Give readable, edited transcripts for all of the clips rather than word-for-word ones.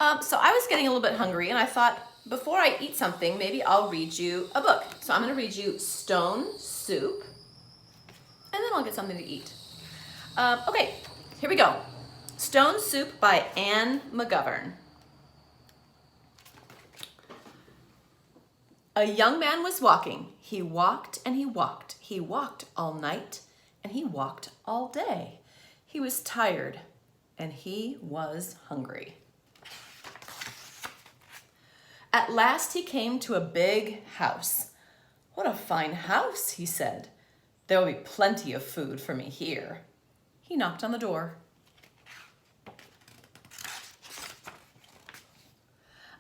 So I was getting a little bit hungry and I thought before I eat something, maybe I'll read you a book. So I'm going to read you Stone Soup and then I'll get something to eat. Okay, here we go. Stone Soup by Anne McGovern. A young man was walking. He walked and he walked. He walked all night and he walked all day. He was tired and he was hungry. At last he came to a big house. "What a fine house," he said. "There will be plenty of food for me here." He knocked on the door.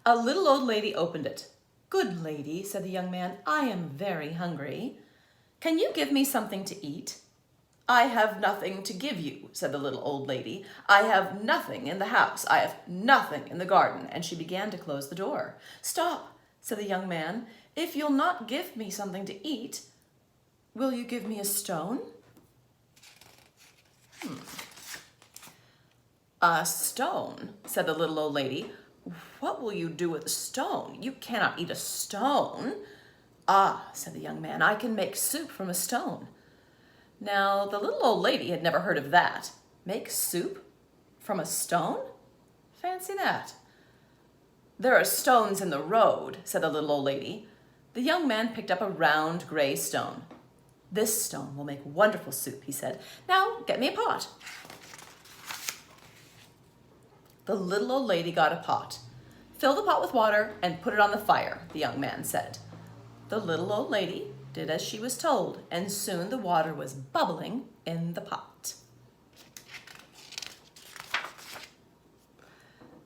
A little old lady opened it. "Good lady," said the young man, "I am very hungry. Can you give me something to eat?" "I have nothing to give you," said the little old lady. "I have nothing in the house. I have nothing in the garden." And she began to close the door. "Stop," said the young man. "If you'll not give me something to eat, will you give me a stone?" "A stone," said the little old lady. "What will you do with a stone? You cannot eat a stone." "Ah," said the young man, "I can make soup from a stone." Now, the little old lady had never heard of that. Make soup from a stone? Fancy that. "There are stones in the road," said the little old lady. The young man picked up a round gray stone. "This stone will make wonderful soup," he said. "Now, get me a pot." The little old lady got a pot. "Fill the pot with water and put it on the fire," the young man said. The little old lady did as she was told, and soon the water was bubbling in the pot.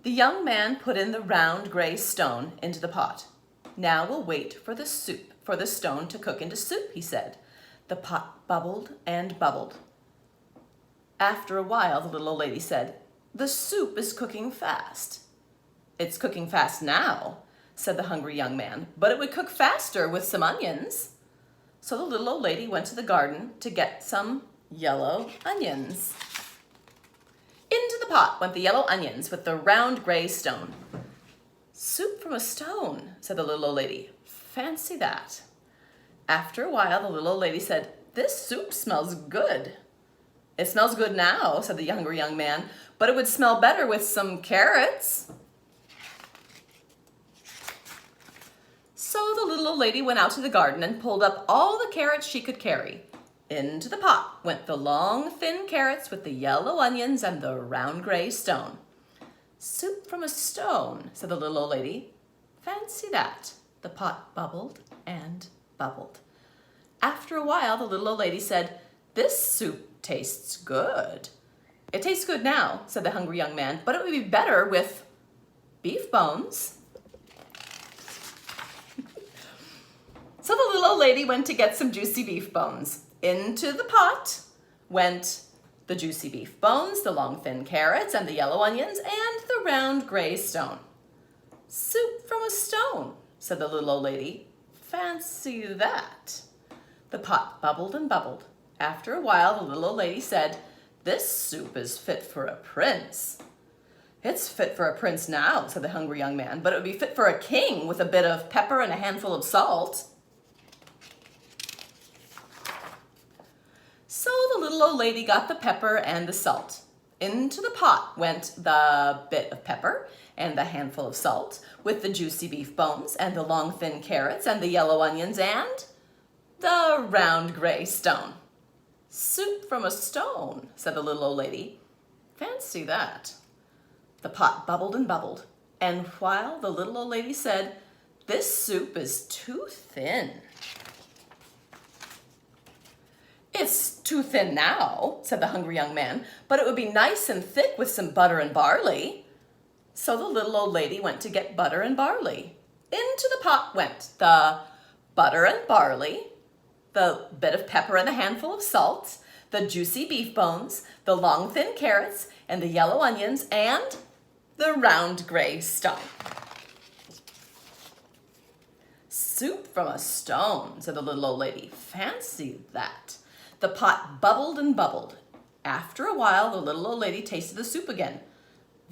The young man put in the round gray stone into the pot. "Now we'll wait for the stone to cook into soup," he said. The pot bubbled and bubbled. After a while, the little old lady said, "The soup is cooking fast." "It's cooking fast now," said the hungry young man, "but it would cook faster with some onions." So the little old lady went to the garden to get some yellow onions. Into the pot went the yellow onions with the round gray stone. "Soup from a stone," said the little old lady. "Fancy that." After a while, the little old lady said, "This soup smells good." "It smells good now," said the hungry young man, "but it would smell better with some carrots." So the little old lady went out to the garden and pulled up all the carrots she could carry. Into the pot went the long, thin carrots with the yellow onions and the round gray stone. "Soup from a stone," said the little old lady. Fancy that. The pot bubbled and bubbled. After a while, the little old lady said, "This soup tastes good." "It tastes good now," said the hungry young man, "but it would be better with beef bones." So the little old lady went to get some juicy beef bones. Into the pot went the juicy beef bones, the long thin carrots, and the yellow onions, and the round gray stone. "Soup from a stone," said the little old lady. Fancy that. The pot bubbled and bubbled. After a while, the little old lady said, "This soup is fit for a prince." "It's fit for a prince now," said the hungry young man, "but it would be fit for a king with a bit of pepper and a handful of salt." So the little old lady got the pepper and the salt. Into the pot went the bit of pepper and the handful of salt with the juicy beef bones and the long thin carrots and the yellow onions and the round gray stone. "Soup from a stone," said the little old lady. Fancy that. The pot bubbled and bubbled, and while the little old lady said, "This soup is too thin." "It's too thin now," said the hungry young man, "but it would be nice and thick with some butter and barley." So the little old lady went to get butter and barley. Into the pot went the butter and barley, the bit of pepper and a handful of salt, the juicy beef bones, the long thin carrots, and the yellow onions, and the round gray stone. "Soup from a stone," said the little old lady. Fancy that. The pot bubbled and bubbled. After a while, the little old lady tasted the soup again.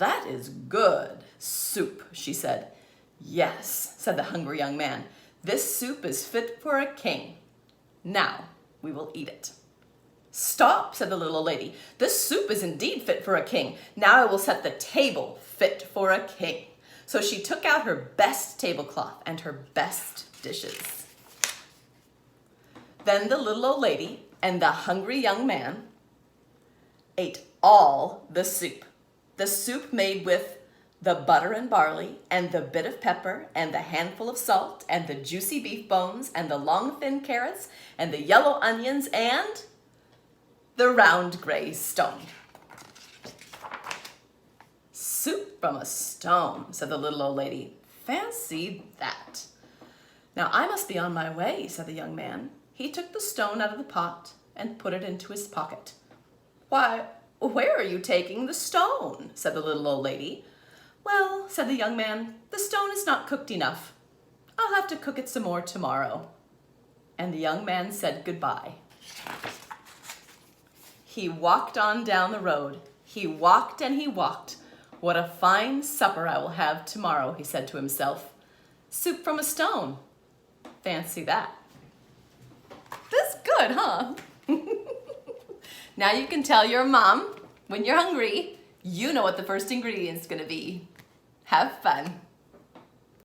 "That is good soup," she said. "Yes," said the hungry young man. "This soup is fit for a king. Now we will eat it." "Stop," said the little old lady. "This soup is indeed fit for a king. Now I will set the table fit for a king." So she took out her best tablecloth and her best dishes. Then the little old lady and the hungry young man ate all the soup made with the butter and barley and the bit of pepper and the handful of salt and the juicy beef bones and the long thin carrots and the yellow onions and the round gray stone. "Soup from a stone," said the little old lady. "Fancy that." "Now I must be on my way," said the young man. He took the stone out of the pot and put it into his pocket. "Why, where are you taking the stone?" said the little old lady. "Well," said the young man, "the stone is not cooked enough. I'll have to cook it some more tomorrow." And the young man said goodbye. He walked on down the road. He walked and he walked. "What a fine supper I will have tomorrow," he said to himself. "Soup from a stone. Fancy that." That's good, huh? Now you can tell your mom when you're hungry, you know what the first ingredient's gonna be. Have fun.